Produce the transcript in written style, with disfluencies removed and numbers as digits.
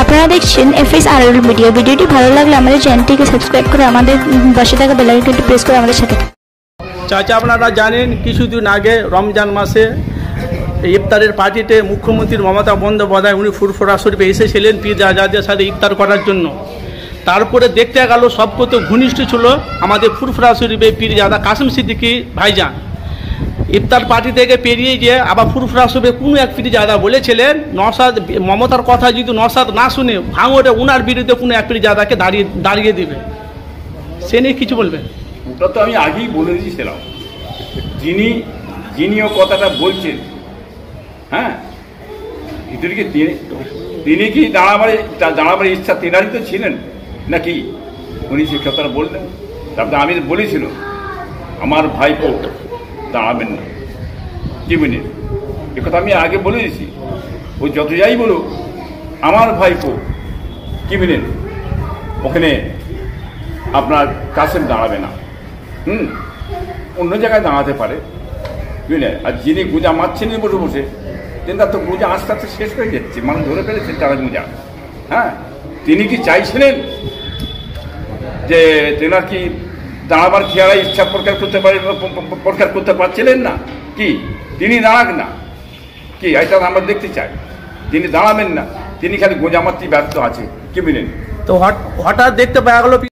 আপনারা দেখছেন FSRL media. ভিডিওটি ভালো লাগলে আমাদের চ্যানেলটিকে সাবস্ক্রাইব করে আমাদের পাশে থাকা বেল আইকনটি প্রেস করে আমাদের সাথে থাকুন। চাচা, আপনারা জানেন কিছুদিন আগে রমজান মাসে ইফতারের পার্টিতে মুখ্যমন্ত্রী মমতা বন্দ্যোপাধ্যায় উনি ফুরফুরা শরীফে এসেছিলেন পীর জাজাদের সাথে ইফতার করার জন্য। তারপরে দেখতে গেল সবকত ঘনিষ্ঠ ছিল আমাদের ফুরফুরা শরীফে পীরজাদা কাসেম সিদ্দিকী ভাইজান। ইফতার পার্টি থেকে পেরিয়ে গিয়ে আবার ফুরফুরা শরীফে কোনো এক পীরজাদা বলেছিলেন নওশাদ মমতার কথা যদি নওশাদ না শুনে ভাঙড়ে উনার বিরুদ্ধে কোনো এক পীরজাদাকে দাঁড়িয়ে দেবে। সে নিয়ে কিছু বলবেন? ওটা তো আমি আগেই বলে দিয়েছিলাম। যিনিও কথাটা বলছেন, হ্যাঁ, ভিতরে তিনি কি দাঁড়াবার ইচ্ছা তেনারই তো ছিলেন নাকি? উনি সে কথাটা বললেন। তারপরে আমি বলেছিল আমার ভাইপো দাঁড়াবেন না জীবনের, এ কথা আমি আগে বলে দিয়েছি। ও যত যাই বলুক আমার ভাইপো জীবনের ওখানে আপনার কাসেম দাঁড়াবে না। অন্য জায়গায় দাঁড়াতে পারে, বুঝলেন। আর যিনি গুঁজা মারছেন বসে বসে তেনার তো গুঁজা আস্তে আস্তে শেষ হয়ে যাচ্ছে, মানুষ ধরে ফেলেছেন তারা গুঁজা। হ্যাঁ, তিনি কি চাইছিলেন যে তেনার কি দাঁড়াবার খেয়াল ইচ্ছা প্রকাশ করতে পারছিলেন না কি? তিনি দাঁড়াক না কি, এটা আমরা দেখতে চাই। তিনি দাঁড়াবেন না, তিনি খালি গোঁজা মারতেই ব্যর্থ আছে কি, বুঝলেন। তো হঠাৎ দেখতে পাওয়া গেল